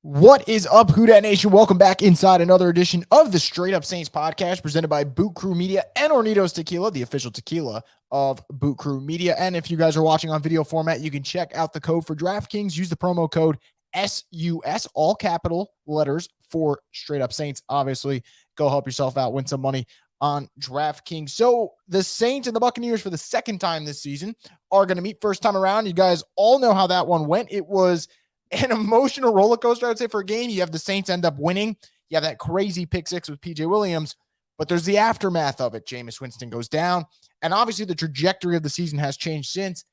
What is up, Who Dat Nation? Welcome back inside another edition of the Straight Up Saints podcast presented by Boot Crew Media and Hornitos Tequila, the official tequila of Boot Crew Media. And if you guys are watching on video format, you can check out the code for DraftKings. Use the promo code SUS, all capital letters for Straight Up Saints. Obviously, go help yourself out, win some money on DraftKings. So the Saints and the Buccaneers for the second time this season are going to meet first time around. You guys all know how that one went. It was an emotional roller coaster, I would say, for a game. You have the Saints end up winning. You have that crazy pick six with PJ Williams, but there's the aftermath of it. Jameis Winston goes down, and obviously the trajectory of the season has changed since.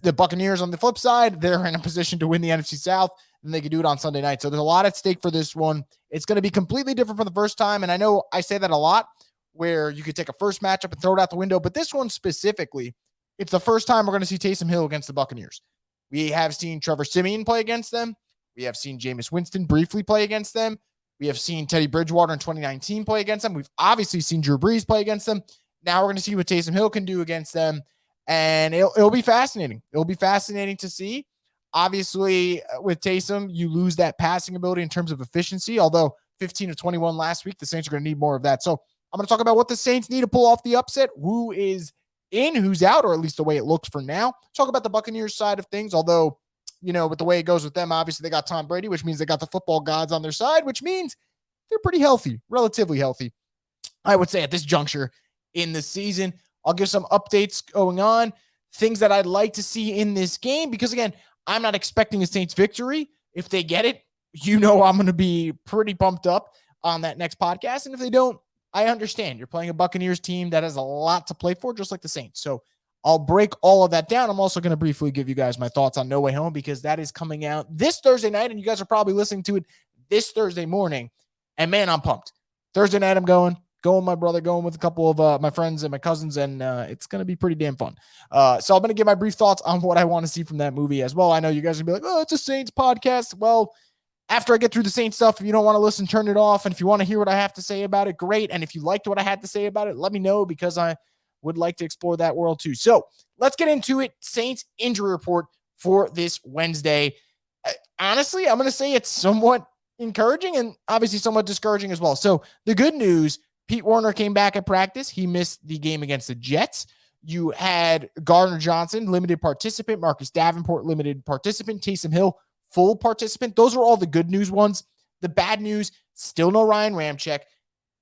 The Buccaneers, on the flip side, they're in a position to win the NFC South, and they can do it on Sunday night. So there's a lot at stake for this one. It's going to be completely different for the first time, and I know I say that a lot, where you could take a first matchup and throw it out the window, but this one specifically, it's the first time we're going to see Taysom Hill against the Buccaneers. We have seen Trevor Siemian play against them. We have seen Jameis Winston briefly play against them. We have seen Teddy Bridgewater in 2019 play against them. We've obviously seen Drew Brees play against them. Now we're going to see what Taysom Hill can do against them, and it'll be fascinating. It'll be fascinating to see. Obviously, with Taysom, you lose that passing ability in terms of efficiency, although 15 of 21 last week, the Saints are going to need more of that. So I'm going to talk about what the Saints need to pull off the upset, who is in, who's out, or at least the way it looks for now. Talk about the Buccaneers side of things, although, you know, with the way it goes with them, obviously they got Tom Brady, which means they got the football gods on their side, which means they're pretty healthy, relatively healthy, I would say, at this juncture in the season. I'll give some updates going on, things that I'd like to see in this game, because again, I'm not expecting a Saints victory. If they get it, you know I'm going to be pretty pumped up on that next podcast, and if they don't, I understand. You're playing a Buccaneers team that has a lot to play for, just like the Saints. So I'll break all of that down. I'm also going to briefly give you guys my thoughts on No Way Home, because that is coming out this Thursday night, and you guys are probably listening to it this Thursday morning. And man, I'm pumped. Thursday night, I'm going with my brother, going with a couple of my friends and my cousins, and it's going to be pretty damn fun. So I'm going to give my brief thoughts on what I want to see from that movie as well. I know you guys are going to be like, oh, it's a Saints podcast. Well, after I get through the Saints stuff, if you don't want to listen, turn it off. And if you want to hear what I have to say about it, great. And if you liked what I had to say about it, let me know, because I would like to explore that world too. So let's get into it. Saints injury report for this Wednesday. Honestly, I'm going to say it's somewhat encouraging and obviously somewhat discouraging as well. So the good news, Pete Werner came back at practice. He missed the game against the Jets. You had Gardner Johnson, limited participant, Marcus Davenport, limited participant, Taysom Hill, full participant. Those are all the good news ones. The bad news, still no Ryan Ramczyk.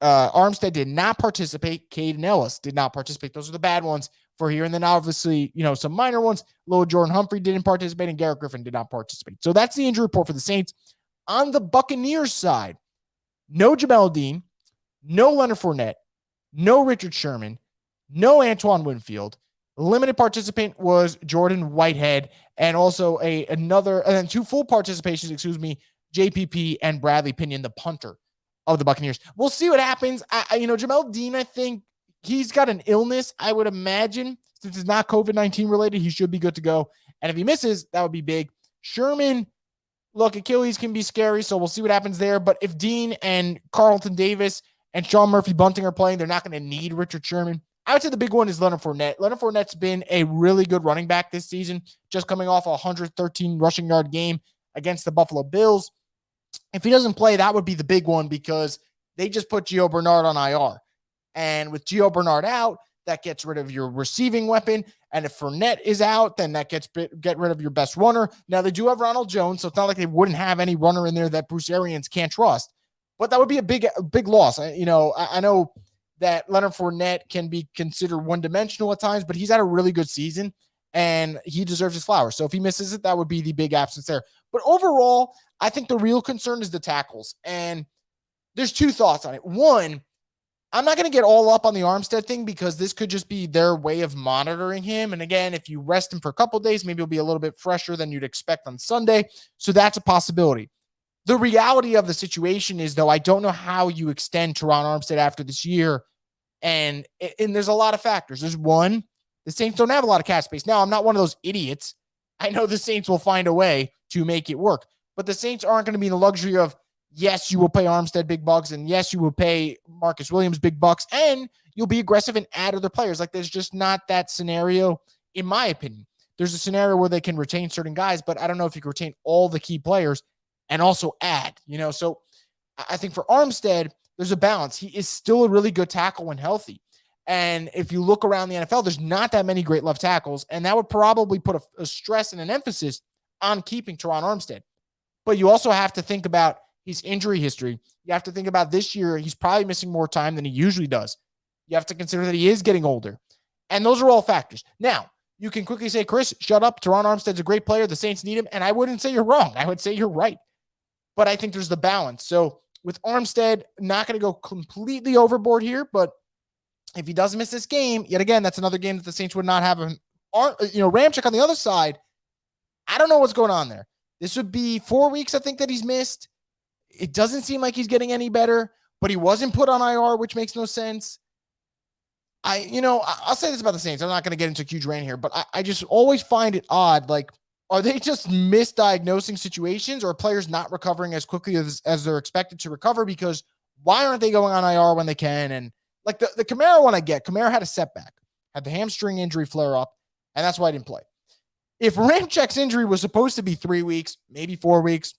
Armstead did not participate. Caden Ellis did not participate. Those are the bad ones for here. And then obviously, you know, some minor ones. Little Jordan Humphrey didn't participate, and Garrett Griffin did not participate. So that's the injury report for the Saints. On the Buccaneers side, no Jamel Dean, no Leonard Fournette, no Richard Sherman, no Antoine Winfield. Limited participant was Jordan Whitehead, and also and then two full participations, JPP and Bradley Pinion, the punter of the Buccaneers. We'll see what happens. Jamel Dean, I think he's got an illness. I would imagine, since it's not COVID-19 related, he should be good to go. And if he misses, that would be big. Sherman, look, Achilles can be scary, so we'll see what happens there. But if Dean and Carlton Davis and Sean Murphy Bunting are playing, they're not going to need Richard Sherman. I would say the big one is Leonard Fournette. Leonard Fournette's been a really good running back this season, just coming off a 113 rushing yard game against the Buffalo Bills. If he doesn't play, that would be the big one, because they just put Gio Bernard on IR. And with Gio Bernard out, that gets rid of your receiving weapon. And if Fournette is out, then that get rid of your best runner. Now, they do have Ronald Jones, so it's not like they wouldn't have any runner in there that Bruce Arians can't trust. But that would be a big loss. I know that Leonard Fournette can be considered one-dimensional at times, but he's had a really good season, and he deserves his flowers. So if he misses it, that would be the big absence there. But overall, I think the real concern is the tackles. And there's two thoughts on it. One, I'm not going to get all up on the Armstead thing, because this could just be their way of monitoring him. And again, if you rest him for a couple of days, maybe he'll be a little bit fresher than you'd expect on Sunday. So that's a possibility. The reality of the situation is, though, I don't know how you extend Teron Armstead after this year. And there's a lot of factors. There's one, the Saints don't have a lot of cap space. Now, I'm not one of those idiots. I know the Saints will find a way to make it work. But the Saints aren't going to be in the luxury of, yes, you will pay Armstead big bucks, and yes, you will pay Marcus Williams big bucks, and you'll be aggressive and add other players. Like, there's just not that scenario, in my opinion. There's a scenario where they can retain certain guys, but I don't know if you can retain all the key players and also add, so I think for Armstead, there's a balance. He is still a really good tackle when healthy. And if you look around the NFL, there's not that many great left tackles, and that would probably put a stress and an emphasis on keeping Teron Armstead. But you also have to think about his injury history. You have to think about this year, he's probably missing more time than he usually does. You have to consider that he is getting older. And those are all factors. Now, you can quickly say, Chris, shut up. Teron Armstead's a great player. The Saints need him. And I wouldn't say you're wrong. I would say you're right. But I think there's the balance. So with Armstead, not going to go completely overboard here, but if he does miss this game, yet again, that's another game that the Saints would not have him. Ramczyk on the other side, I don't know what's going on there. This would be 4 weeks, I think, that he's missed. It doesn't seem like he's getting any better, but he wasn't put on IR, which makes no sense. I'll say this about the Saints. I'm not going to get into a huge rant here, but I just always find it odd. Like, are they just misdiagnosing situations, or are players not recovering as quickly as they're expected to recover? Because why aren't they going on IR when they can? And like the Kamara one I get. Kamara had a setback, had the hamstring injury flare up, and that's why I didn't play. If Ramczyk's injury was supposed to be 3 weeks, maybe 4 weeks,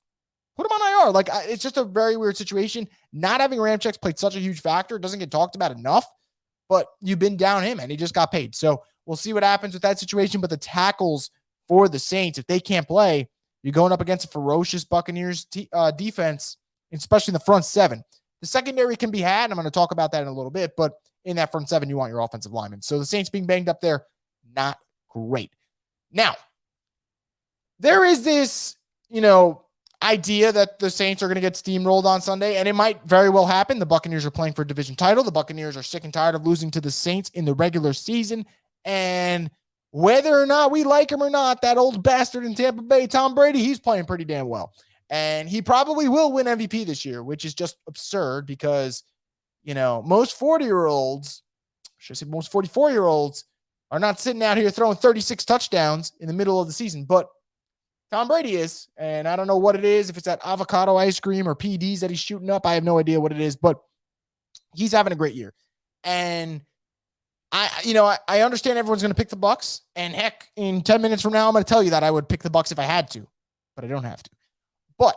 put him on IR. Like, it's just a very weird situation. Not having Ramczyk played such a huge factor. It doesn't get talked about enough, but you've been down him, and he just got paid. So we'll see what happens with that situation. But the tackles for the Saints, if they can't play, you're going up against a ferocious Buccaneers defense, especially in the front seven. The secondary can be had, and I'm going to talk about that in a little bit, but in that front seven, you want your offensive linemen. So the Saints being banged up there, not great. Now, there is this, idea that the Saints are going to get steamrolled on Sunday, and it might very well happen. The Buccaneers are playing for a division title. The Buccaneers are sick and tired of losing to the Saints in the regular season, and whether or not we like him or not, that old bastard in Tampa Bay, Tom Brady, he's playing pretty damn well. And he probably will win MVP this year, which is just absurd because, most 40-year-olds, should I say most 44-year-olds, are not sitting out here throwing 36 touchdowns in the middle of the season. But Tom Brady is, and I don't know what it is, if it's that avocado ice cream or PEDs that he's shooting up. I have no idea what it is, but he's having a great year. And I understand everyone's going to pick the Bucs, and heck, in 10 minutes from now, I'm going to tell you that I would pick the Bucs if I had to, but I don't have to. But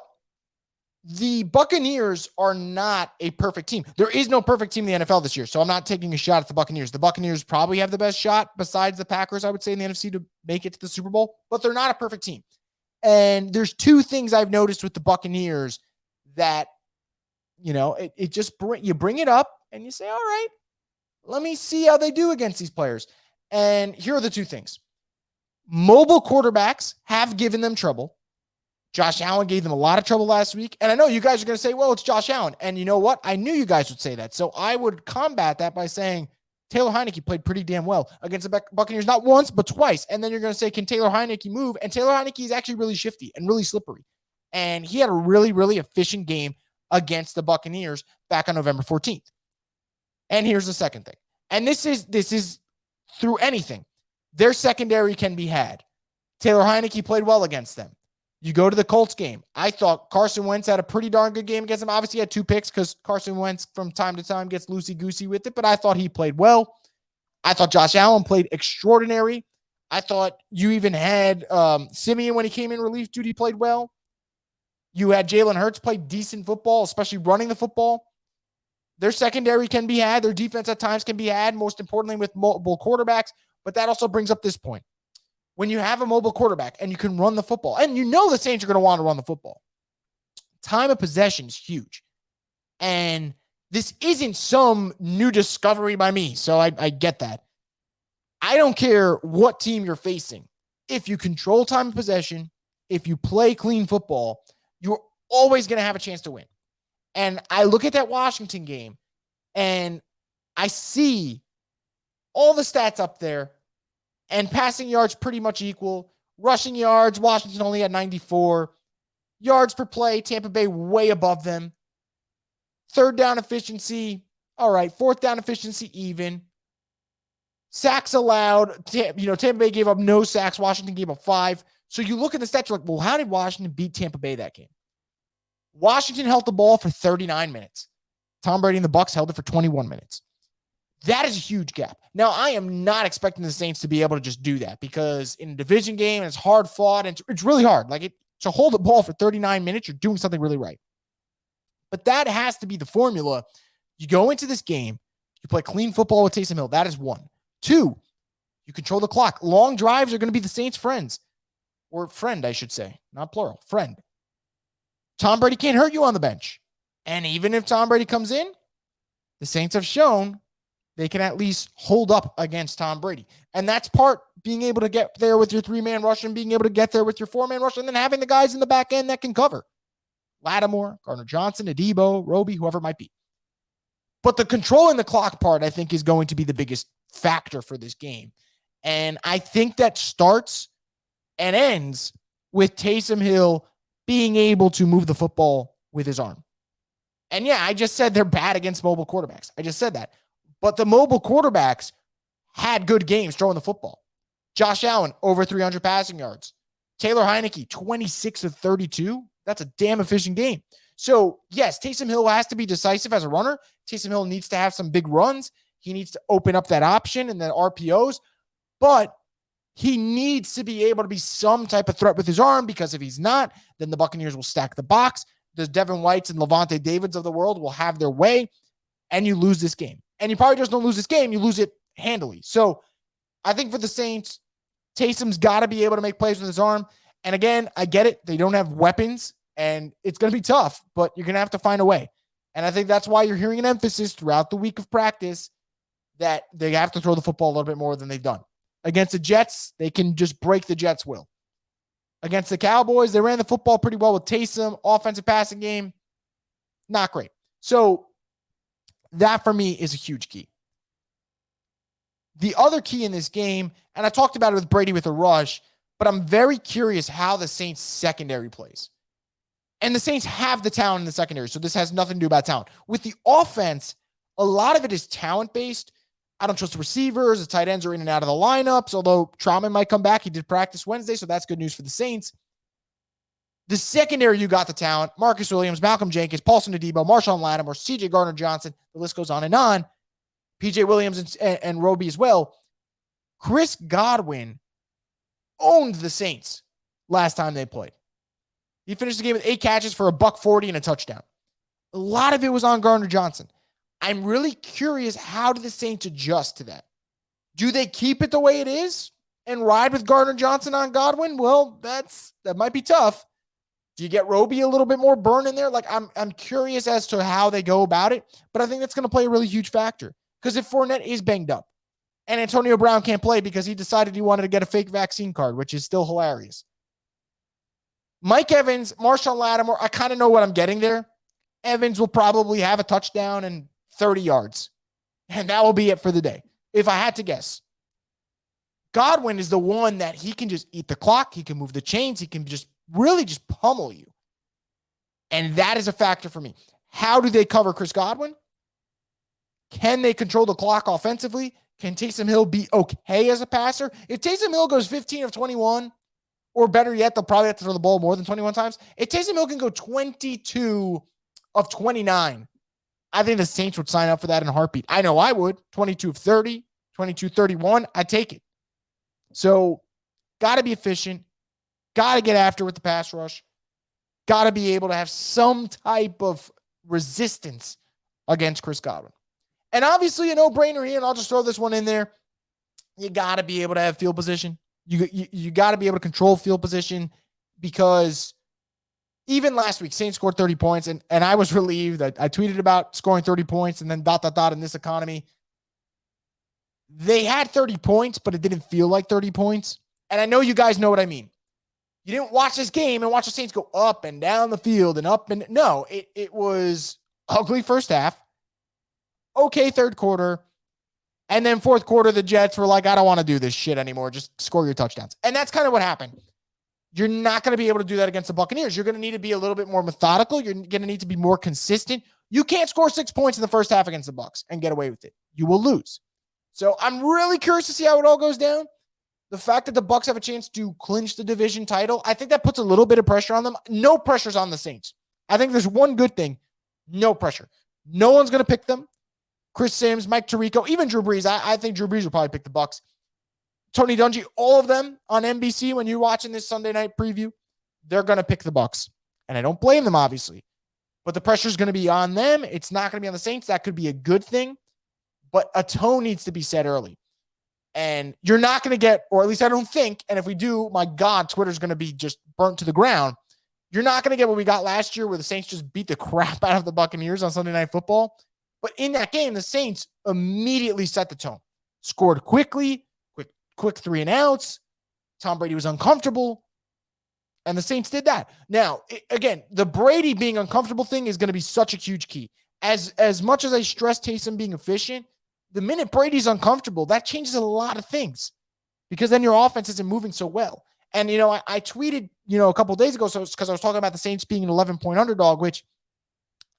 the Buccaneers are not a perfect team. There is no perfect team in the NFL this year, so I'm not taking a shot at the Buccaneers. The Buccaneers probably have the best shot besides the Packers, I would say, in the NFC to make it to the Super Bowl, but they're not a perfect team. And there's two things I've noticed with the Buccaneers that, it just you bring it up and you say, all right, let me see how they do against these players. And here are the two things. Mobile quarterbacks have given them trouble. Josh Allen gave them a lot of trouble last week. And I know you guys are going to say, well, it's Josh Allen. And you know what? I knew you guys would say that. So I would combat that by saying Taylor Heinicke played pretty damn well against the Buccaneers, not once, but twice. And then you're going to say, can Taylor Heinicke move? And Taylor Heinicke is actually really shifty and really slippery. And he had a really, really efficient game against the Buccaneers back on November 14th. And here's the second thing. And this is through anything. Their secondary can be had. Taylor Heinicke played well against them. You go to the Colts game. I thought Carson Wentz had a pretty darn good game against them. Obviously, he had 2 picks because Carson Wentz from time to time gets loosey-goosey with it, but I thought he played well. I thought Josh Allen played extraordinary. I thought you even had Simeon when he came in relief duty played well. You had Jalen Hurts play decent football, especially running the football. Their secondary can be had. Their defense at times can be had, most importantly with mobile quarterbacks. But that also brings up this point. When you have a mobile quarterback and you can run the football, and the Saints are going to want to run the football, time of possession is huge. And this isn't some new discovery by me, so I get that. I don't care what team you're facing. If you control time of possession, if you play clean football, you're always going to have a chance to win. And I look at that Washington game, and I see all the stats up there, and passing yards pretty much equal. Rushing yards, Washington only had 94. Yards per play, Tampa Bay way above them. Third down efficiency, all right. Fourth down efficiency, even. Sacks allowed. Tampa Bay gave up no sacks. Washington gave up 5. So you look at the stats, you're like, well, how did Washington beat Tampa Bay that game? Washington held the ball for 39 minutes. Tom Brady and the Bucs held it for 21 minutes. That is a huge gap. Now, I am not expecting the Saints to be able to just do that because in a division game, it's hard fought and it's really hard. Like to hold the ball for 39 minutes, you're doing something really right. But that has to be the formula. You go into this game, you play clean football with Taysom Hill. That is one. Two, you control the clock. Long drives are going to be the Saints' friends. Or friend, I should say. Not plural. Friend. Tom Brady can't hurt you on the bench. And even if Tom Brady comes in, the Saints have shown they can at least hold up against Tom Brady. And that's part being able to get there with your 3-man rush and being able to get there with your 4-man rush and then having the guys in the back end that can cover. Lattimore, Gardner-Johnson, Adebo, Roby, whoever it might be. But the control in the clock part, I think, is going to be the biggest factor for this game. And I think that starts and ends with Taysom Hill being able to move the football with his arm. And yeah, I just said they're bad against mobile quarterbacks. I just said that. But the mobile quarterbacks had good games throwing the football. Josh Allen, over 300 passing yards. Taylor Heineke, 26 of 32. That's a damn efficient game. So, yes, Taysom Hill has to be decisive as a runner. Taysom Hill needs to have some big runs. He needs to open up that option and then RPOs. But he needs to be able to be some type of threat with his arm, because if he's not, then the Buccaneers will stack the box. The Devin Whites and Levante Davids of the world will have their way, and you lose this game. And you probably just don't lose this game. You lose it handily. So I think for the Saints, Taysom's got to be able to make plays with his arm. And again, I get it. They don't have weapons, and it's going to be tough, but you're going to have to find a way. And I think that's why you're hearing an emphasis throughout the week of practice that they have to throw the football a little bit more than they've done. Against the Jets, they can just break the Jets' will. Against the Cowboys, they ran the football pretty well with Taysom. Offensive passing game, not great. So that for me is a huge key. The other key in this game, and I talked about it with Brady with a rush, but I'm very curious how the Saints secondary plays. And the Saints have the talent in the secondary, so this has nothing to do about talent. With the offense, a lot of it is talent-based. I don't trust the receivers. The tight ends are in and out of the lineups, although Trautman might come back. He did practice Wednesday, so that's good news for the Saints. The secondary, you got the talent. Marcus Williams, Malcolm Jenkins, Paulson Adebo, Marshawn Lattimore, CJ Gardner-Johnson. The list goes on and on. PJ Williams and Roby as well. Chris Godwin owned the Saints last time they played. He finished the game with 8 catches for $140 and a touchdown. A lot of it was on Gardner-Johnson. I'm really curious, how do the Saints adjust to that? Do they keep it the way it is and ride with Gardner-Johnson on Godwin? Well, that might be tough. Do you get Roby a little bit more burn in there? Like, I'm curious as to how they go about it, but I think that's going to play a really huge factor. Because if Fournette is banged up and Antonio Brown can't play because he decided he wanted to get a fake vaccine card, which is still hilarious. Mike Evans, Marshawn Lattimore, I kind of know what I'm getting there. Evans will probably have a touchdown and 30 yards. And that will be it for the day, if I had to guess. Godwin is the one that he can just eat the clock. He can move the chains. He can just really just pummel you. And that is a factor for me. How do they cover Chris Godwin? Can they control the clock offensively? Can Taysom Hill be okay as a passer? If Taysom Hill goes 15 of 21, or better yet, they'll probably have to throw the ball more than 21 times. If Taysom Hill can go 22 of 29, I think the Saints would sign up for that in a heartbeat. I know I would. 22 of 30, 22-31, I'd take it. So, got to be efficient. Got to get after with the pass rush. Got to be able to have some type of resistance against Chris Godwin. And obviously, a no-brainer here, and I'll just throw this one in there. You got to be able to have field position. You got to be able to control field position, because even last week, Saints scored 30 points, and I was relieved. I tweeted about scoring 30 points and then ... in this economy. They had 30 points, but it didn't feel like 30 points. And I know you guys know what I mean. You didn't watch this game and watch the Saints go up and down the field and up and... No, it was ugly first half. Okay, third quarter. And then fourth quarter, the Jets were like, I don't want to do this shit anymore. Just score your touchdowns. And that's kind of what happened. You're not going to be able to do that against the Buccaneers. You're going to need to be a little bit more methodical. You're going to need to be more consistent. You can't score 6 points in the first half against the Bucs and get away with it. You will lose. So I'm really curious to see how it all goes down. The fact that the Bucs have a chance to clinch the division title, I think that puts a little bit of pressure on them. No pressure's on the Saints. I think there's one good thing. No pressure. No one's going to pick them. Chris Sims, Mike Tirico, even Drew Brees. I think Drew Brees will probably pick the Bucs. Tony Dungy, all of them on NBC when you're watching this Sunday night preview. they're going to pick the Bucs. And I don't blame them, obviously. But the pressure is going to be on them. It's not going to be on the Saints. That could be a good thing. But a tone needs to be set early. And you're not going to get, or at least I don't think, and if we do, my God, Twitter's going to be just burnt to the ground. You're not going to get what we got last year where the Saints just beat the crap out of the Buccaneers on Sunday Night Football. But in that game, the Saints immediately set the tone. Scored quickly, quick 3 and outs. Tom Brady was uncomfortable. And the Saints did that. Now, again, the Brady being uncomfortable thing is going to be such a huge key. As much as I stress Taysom being efficient, the minute Brady's uncomfortable, that changes a lot of things because then your offense isn't moving so well. And, I tweeted, a couple of days ago, so it's because I was talking about the Saints being an 11-point underdog, which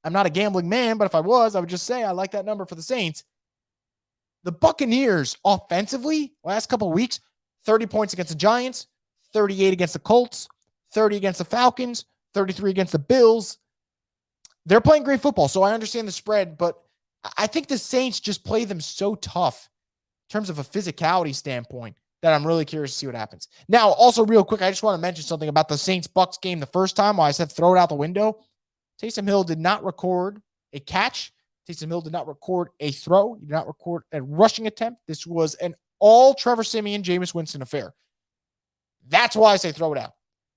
I'm not a gambling man, but if I was, I would just say I like that number for the Saints. The Buccaneers offensively, last couple of weeks, 30 points against the Giants, 38 against the Colts, 30 against the Falcons, 33 against the Bills. They're playing great football, so I understand the spread, but I think the Saints just play them so tough in terms of a physicality standpoint that I'm really curious to see what happens. Now, also real quick, I just want to mention something about the Saints-Bucs game the first time while I said throw it out the window. Taysom Hill did not record a catch. Taysom Hill did not record a throw. He did not record a rushing attempt. This was an all Trevor Siemian, Jameis Winston affair. That's why I say throw it out.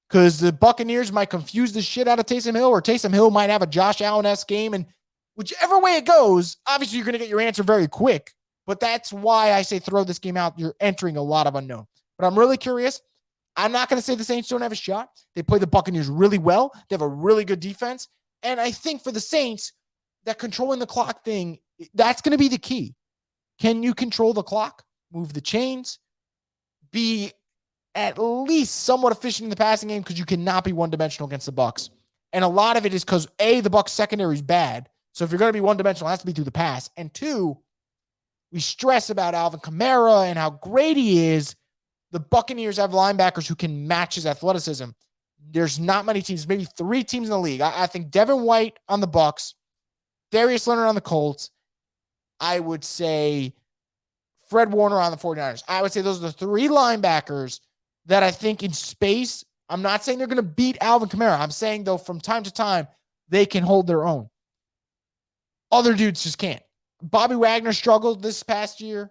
Because the Buccaneers might confuse the shit out of Taysom Hill, or Taysom Hill might have a Josh Allen-esque game. And whichever way it goes, obviously you're going to get your answer very quick. But that's why I say throw this game out. You're entering a lot of unknown. But I'm really curious. I'm not going to say the Saints don't have a shot. They play the Buccaneers really well. They have a really good defense. And I think for the Saints, that controlling the clock thing, that's going to be the key. Can you control the clock? Move the chains? Be at least somewhat efficient in the passing game because you cannot be one-dimensional against the Bucs. And a lot of it is because, A, the Bucs secondary is bad. So if you're going to be one-dimensional, it has to be through the pass. And 2, we stress about Alvin Kamara and how great he is. The Buccaneers have linebackers who can match his athleticism. There's not many teams, maybe 3 teams in the league. I think Devin White on the Bucs, Darius Leonard on the Colts. I would say Fred Warner on the 49ers. I would say those are the 3 linebackers that I think in space, I'm not saying they're going to beat Alvin Kamara. I'm saying, though, from time to time, they can hold their own. Other dudes just can't. Bobby Wagner struggled this past year.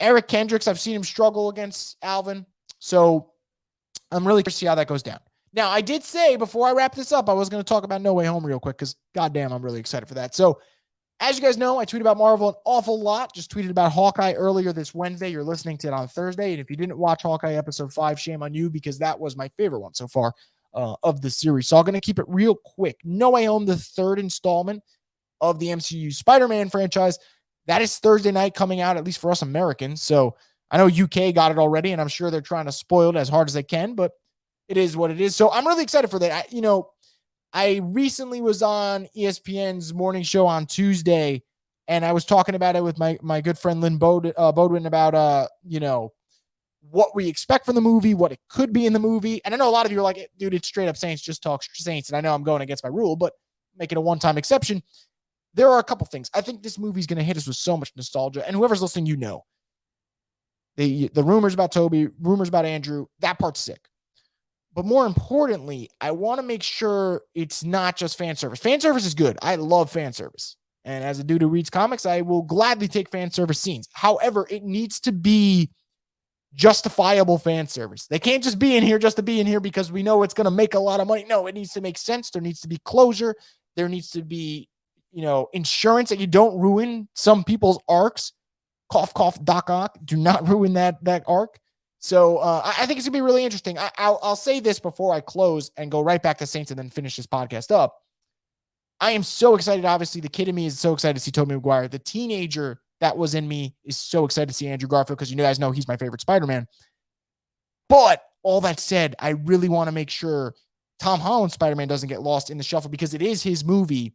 Eric Kendricks, I've seen him struggle against Alvin. So I'm really curious to see how that goes down. Now, I did say before I wrap this up, I was going to talk about No Way Home real quick because, goddamn, I'm really excited for that. So, as you guys know, I tweet about Marvel an awful lot. Just tweeted about Hawkeye earlier this Wednesday. You're listening to it on Thursday. And if you didn't watch Hawkeye episode 5, shame on you because that was my favorite one so far of the series. So I'm going to keep it real quick. No Way Home, the 3rd installment of the MCU Spider-Man franchise. That is Thursday night coming out, at least for us Americans. So I know UK got it already, and I'm sure they're trying to spoil it as hard as they can, but it is what it is. So I'm really excited for that. I recently was on ESPN's morning show on Tuesday, and I was talking about it with my good friend Lynn Bodwin about, what we expect from the movie, what it could be in the movie. And I know a lot of you are like, dude, it's straight up Saints, just talk Saints. And I know I'm going against my rule, but make it a one-time exception. There are a couple things. I think this movie's going to hit us with so much nostalgia. And whoever's listening, the rumors about Toby, rumors about Andrew, that part's sick. But more importantly, I want to make sure it's not just fan service. Fan service is good. I love fan service. And as a dude who reads comics, I will gladly take fan service scenes. However, it needs to be justifiable fan service. They can't just be in here just to be in here because we know it's going to make a lot of money. No, it needs to make sense. There needs to be closure. There needs to be, insurance that you don't ruin some people's arcs. Cough, cough, doc, ock. Do not ruin that arc. So I think it's going to be really interesting. I'll say this before I close and go right back to Saints and then finish this podcast up. I am so excited. Obviously, the kid in me is so excited to see Tobey Maguire. The teenager that was in me is so excited to see Andrew Garfield because you guys know he's my favorite Spider-Man. But all that said, I really want to make sure Tom Holland's Spider-Man doesn't get lost in the shuffle because it is his movie.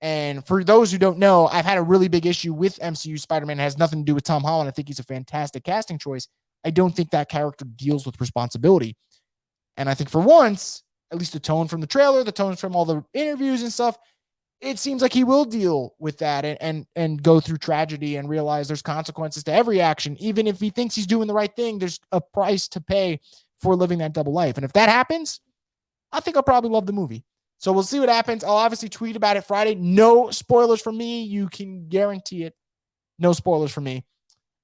And for those who don't know, I've had a really big issue with MCU Spider-Man. It has nothing to do with Tom Holland. I think he's a fantastic casting choice. I don't think that character deals with responsibility. And I think for once, at least the tone from the trailer, the tones from all the interviews and stuff, it seems like he will deal with that and go through tragedy and realize there's consequences to every action. Even if he thinks he's doing the right thing, there's a price to pay for living that double life. And if that happens, I think I'll probably love the movie. So we'll see what happens. I'll obviously tweet about it Friday. No spoilers from me. You can guarantee it. No spoilers from me.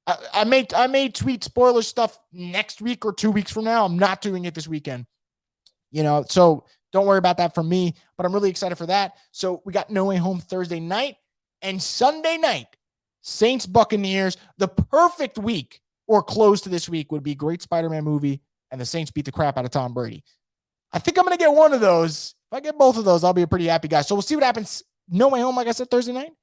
I may tweet spoiler stuff next week or 2 weeks from now. I'm not doing it this weekend. So don't worry about that from me, but I'm really excited for that. So we got No Way Home Thursday night and Sunday night, Saints Buccaneers. The perfect week or close to this week would be great Spider-Man movie and the Saints beat the crap out of Tom Brady. I think I'm going to get one of those. If I get both of those, I'll be a pretty happy guy. So we'll see what happens. No Way Home, like I said, Thursday night.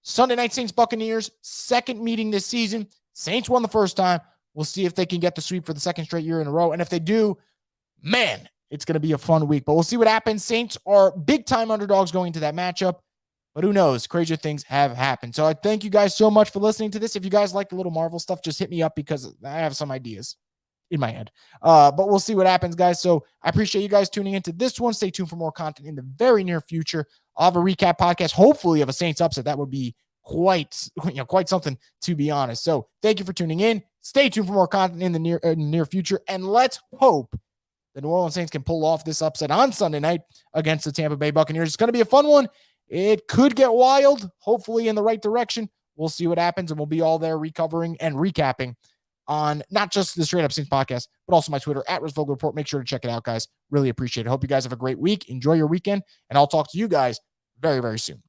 Sunday night, Saints Buccaneers, second meeting this season. Saints won the first time. We'll see if they can get the sweep for the second straight year in a row. And if they do, man, it's going to be a fun week. But we'll see what happens. Saints are big-time underdogs going into that matchup. But who knows? Crazier things have happened. So I thank you guys so much for listening to this. If you guys like the little Marvel stuff, just hit me up because I have some ideas in my head. But we'll see what happens, guys. So I appreciate you guys tuning into this one. Stay tuned for more content in the very near future. I'll have a recap podcast, hopefully, of a Saints upset. That would be quite something, to be honest. So thank you for tuning in. Stay tuned for more content in the near future. And let's hope the New Orleans Saints can pull off this upset on Sunday night against the Tampa Bay Buccaneers. It's going to be a fun one. It could get wild, hopefully in the right direction. We'll see what happens, and we'll be all there recovering and recapping on not just the Straight Up Saints podcast, but also my Twitter at Rosvoglou Report. Make sure to check it out, guys. Really appreciate it. Hope you guys have a great week. Enjoy your weekend, and I'll talk to you guys very, very soon.